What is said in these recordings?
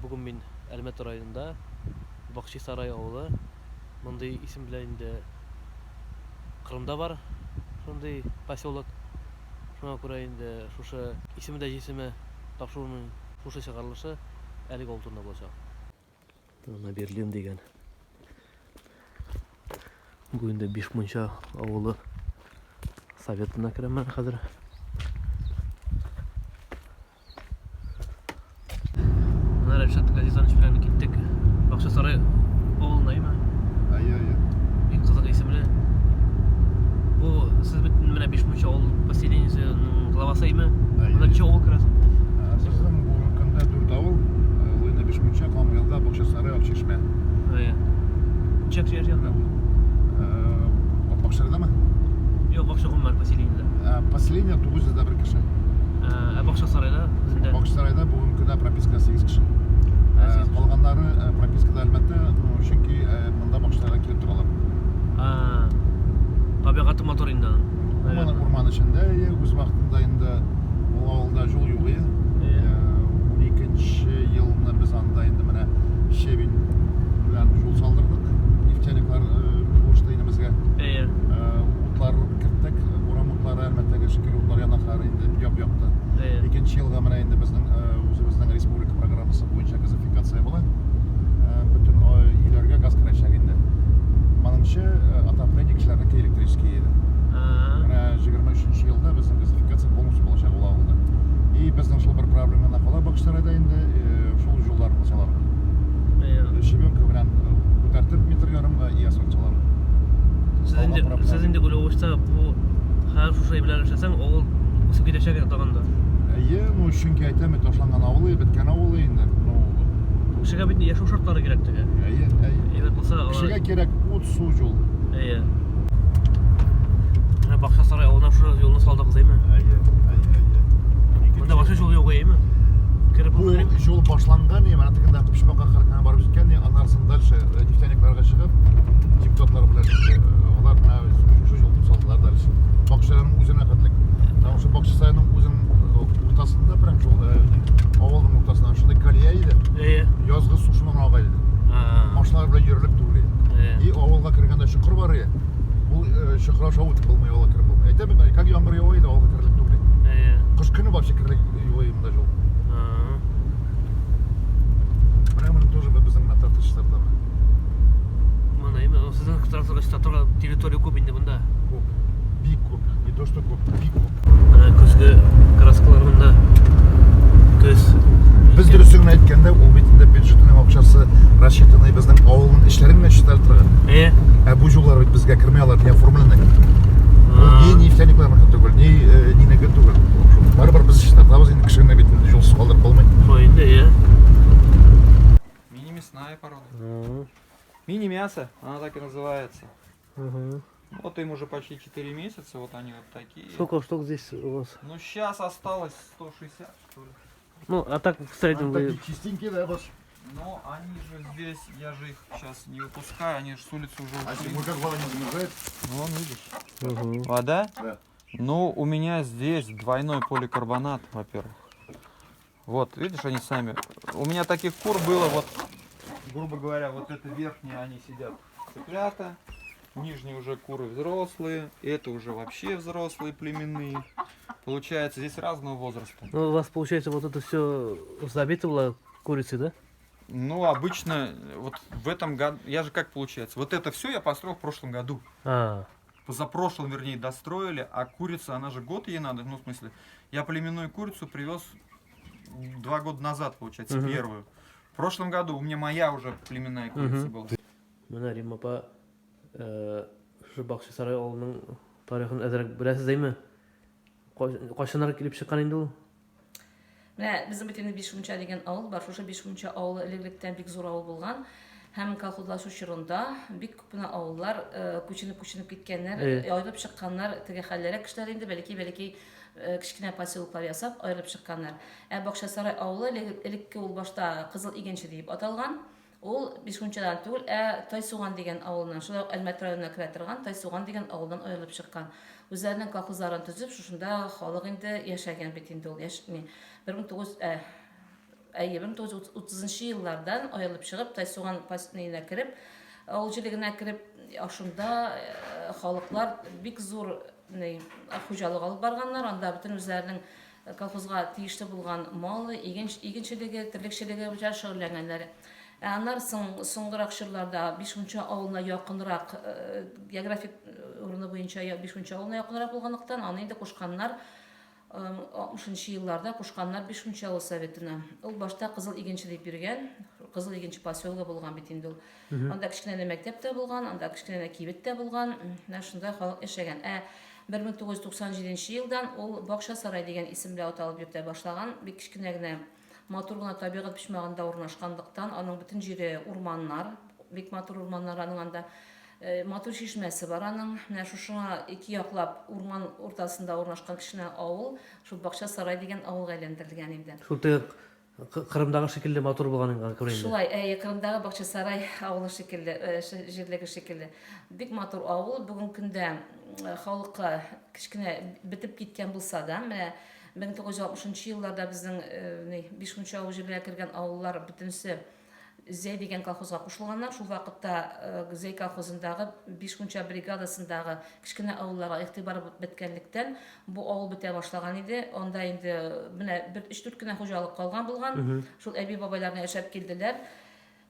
Bugün ben Elmet rayonunda Bakşisaray avlı. Mınday isim bilen indi Kırımda var. Şunday поселок. Şuna göre indi şuşa isimi de cisimi tapşırının şuşa çıkarılışı elik olduğunda olacak. Buna Berlin degen. Bugün de Bişmunça avlı Sovetine kiremen hazır. Bunlar Erşat Gazizaniç bilen gittik. Bakşisaray avlundayım ha. Ayy. En kızık isimli. Bu siz mene Bişmunça avl поселениясының главасıyım mı? Bunda neçe avl kirasın? Sizin bugün kında 4 avul. Oyunda Bişmunça, Kamyalda, Bakşisaray, Akçeşme. Ayy. Çek yer yanında. Bakşarada mı? Yok, Bakşakun var поселениеде. Поселение 900'da bir kişi. Bakşasarayda bizde. Bakşisarayda bugün kında propiska 8 kişi. Kalganları propiskada elbette. Çünkü bunda Bakşisarayda kelip turalar. Tabiatı motor indi. Orman içinde, öz vaxtında indi o avulda yol yok. 12-ci yılında biz anda indi mene Şebin bilen yol saldırdık. Neftenikler borçta indimizge. Utlar kirttik. Oram utları elbette şekil utlar yanakları indi yaptı. 2-ci yılga mene indi bizden özümüzden Respublika programması boyunca gazifikatsiya bolan. Bütün illerge gaz kiracak indi. Manınçı отопление kişilerine elektrikli edi. 23-ci yılda bizim gazifikatsiya полностью olacak ola oldu. Bizden şol bir problemi nakala Bakşisarayda indi şol yollarını çalar. Şebенка bilen көтәртеп метр yarım и asfalt çalar. Siz indi öyle olsa bu her şu şey bilen yaşasan oğul ısıp gidecek yatağında. Çünkü aytam taşlangan avlı, bitken avlı indi. Kişiye bir yaşam şartları gerekti. Evet olsa. Kişiye gerek ot su yol. Bakşasaray avludan şu yolunu saldık değil mi? Bunda başka yol yok değil mi? Bu yol başlangan, ben tıkında pişmaka kalkana barıp gitken, anarsın dalşı nefteniklarga çıkıp депутатлар bilen onlar şu yolunu saldılar dalşı. Bakşisaray'ın üzerine katlık. Tamam şu Bakşisaray'ın üzerinin ortasında birinci yol avulun ortasından şunda kaliye idi. Yazgı su şundan ağaydı. Maşınar bilen yürülüp durdu. Avulga kirgende şükür var ya. Bu şükür aşağı utıp olmaya ola kirip olmaya. Aytam ben как yağmur yağıydı avulga kirilip durdu. Kış günü var şekirlik yağıyımda yol. Bunun тоже bizim tartışlarda var. Manayım o sizin tarafta statora teritoriya көп indi bunda. Көп. Бик көп. Не то что көп, бик көп. Ana көзгө краскаларында көз. Biz dürüstsüğünü aytkanda ol betinde бюджетінің акчасы рассчитанный біздің ауылның işlerin мәчеттері тұрған. Bu жолдар bizге кірмей алады, не оформлены. Не нефтяниклар мына түгел, не неге түгел. Барыбір біз işletabыз, енді кішкене бетінде жолсыз қалдырып болмайды. Шойында, Мини-мясная порода. Мини-мясо, она так и называется. Вот им уже почти 4 месяца, вот они вот такие. Сколько штук здесь у вас? Ну сейчас осталось 160, что ли. Ну, а так в среднем вы... Такие чистенькие, да, баш? Но они же здесь, я же их сейчас не выпускаю, они же с улицы уже А ушли. если как вода не замерзает? Вон, видишь. Вода? Да. Ну, у меня здесь двойной поликарбонат, во-первых. Вот, видишь, они сами. У меня таких кур было, вот, грубо говоря, вот это верхние, они сидят цыплята. Нижние уже куры взрослые, это уже вообще взрослые племенные. Получается, здесь разного возраста. Ну, у вас, получается, вот это все забито было курицей, да? Ну, обычно, вот в этом году, я же как получается, вот это все я построил в прошлом году. Позапрошлом, вернее, достроили, а курица, она же год ей надо, ну, в смысле, я племенную курицу привез 2 года назад, получается, первую. В прошлом году у меня моя уже племенная курица была. Мына Рим апа, şu Bakşisaray avlunun tarixini əzərək biləsiz deymi? Qaçanlar kelib çıqqan indi o? Менә безнең бит инде Бишмунча дигән авыл бар. Шушы Бишмунча авылы электриктән бик зур авыл булган. Һәм колхозлашу чорында бик күп кенә авыллар күченеп киткәннәр, аерылып чыкканнар, теге хәлләргә кешеләр инде бәлки кичкенә поселоклар ясап аерылып чыкканнар. Бакшасарай авылы элекке ул башта Кызыл Игенче дип аталган. Ул Бишмунчадан түгел, Тайсуган дигән авылдан, шулай Әлмәт районына керә торган Тайсуган дигән авылдан аерылып чыккан. Үзләренең колхозларын төзеп, шушында халык инде яшәгән бит инде ул. 1900 1930 yıllardan ayrılıp çıkıp Taysoğan pasiyonuna kirip avul жилегенә kirip aşında халыклар бик зур хуҗалык алып барганнар. Анда bütün үзләренең колхозга тиешле булган малы, игенчелеге, терлекчелеге буенча шөгыльләнгәннәр. Аннар соңгырак чорларда 5-нче авылына якынрак географик урыны буенча 5-нче авылына якынрак булганлыктан аны инде кушканнар 60-нчы елларда кушканнар 5-нче авыл советына. Ул башта кызыл игенче дип йөргән, кызыл игенче поселогы булган бит инде ул. Анда кичкенә мәктәп тә булган, анда кичкенә кибет тә булган, менә шунда халык яшәгән. 1997 елдан ул Бакча сарай дигән исем белән аталып йөртә башлаган. Бик кичкенә генә матур гына табигать почмагында урнашканлыктан, аның бөтен җире урманнар, бик матур урманнар, аның анда матур чишмәсе бар, аның менә шушыңа ике яклап урман уртасында урнашкан кичкенә авыл, шул Бакча сарай дигән авылга әйләндерелгән инде. Шул Кырымдагы шикелле матур булганын күрәйин. Шулай, Кырымдагы Бакча сарай авылы шикелле, җирлеге шикелле. Бик матур авыл, бүген көндә халыкка кичкенә битеп киткән булса да, менә 1960 елларда безнең 5-нче авыл җирлегенә кергән авыллар бөтенсе Зей дигән колхозга кушылганнар. Шул вакытта Зей колхозындагы 5-нче бригадасындагы кичкенә авылларга игътибар беткәнлектән бу авыл бетә башлаган иде. Анда инде менә 3-4 кенә хуҗалык калган булган. Шул әби бабайларны яшәп килделәр.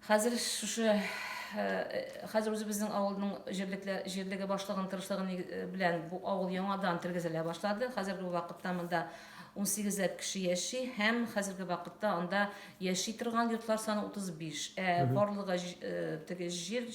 Хәзер үзебезнең авылның җирлеге башлыгын тырышлыгын белән бу авыл яңадан тергезелә башлады. Хәзерге вакытта монда 18 кеше яши, һәм хәзерге вакытта анда яши торган йортлар саны 35. Барлыгы теге җир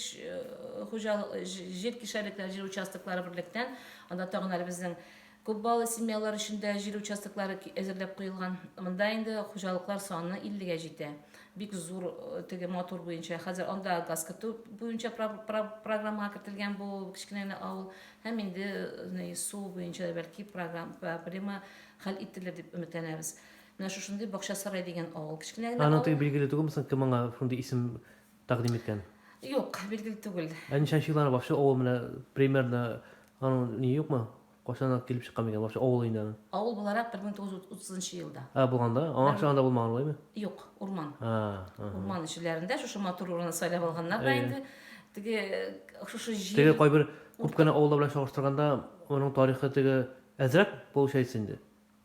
кишәлекләр, җир участоклары берлектән, анда тагын әле безнең күп баллы семьялар өчен дә җир участоклары әзерләп куелган. Монда инде хуҗалыклар саны 50-гә җитә. Бик зур теге матур буенча хәзер анда газ көтү буенча программага кертелгән бу кичкенә авыл, һәм инде су буенча бәлки проблема хәл ителер дип өметләнәбез. Менә шушындый Бакча сарай дигән авыл кичкенә генә. Аның теге билгеле түгелме, кем аңа шундый исем тәкъдим иткән? Юк, билгеле түгел. Ничәнче елларда башы авыл менә примерно аның ни юкмы? Кашан килеп чыккан микән башы авыл инде? Авыл буларак 1930 елда. Булганда, аңа анда булмаган булаймы? Юк, урман. Урман ишеләрендә шушы матур урынны сайлап алганнар да инде. Теге шушы җир. Теге кайбер күп кенә авыллар белән чагыштырганда, аның тарихы теге әзрәк булышайсы инде.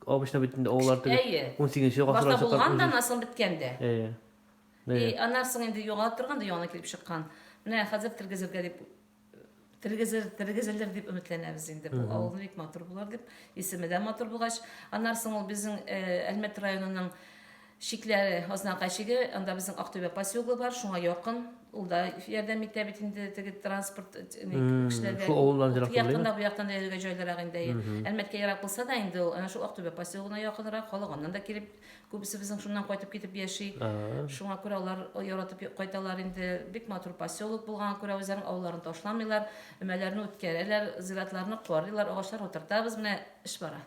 Обычно бит инде авыллар теге 18-нче гасырда башта булганда насын биткәндә. Аннан соң инде югала торганда яңа килеп чыккан. Менә хәзер тергезелер дип өметләнәбез инде. Бу авылны бик матур булыр дип, исеме дә матур булгач, аннан соң ул безнең Әлмәт районының шикләре Азнакай шиге, анда безнең Актүбә поселогы бар, шуңа якын. Ул да ярдәм итә бит инде теге транспорт кешеләргә. Шул авылдан җирәк булды. Якында бу яктан да йөргән җайларга инде. Әлмәткә ярак булса да инде ул ана шул Актүбә поселогына якынрак халык, аннан да килеп күбесе безнең шуннан кайтып китеп яши. Шуңа күрә алар яратып кайталар инде. Бик матур поселок булган күрә үзләренең авылларын ташламыйлар, өмәләрне үткәрәләр, зиратларны карыйлар, агачлар утыртабыз, менә эш бара.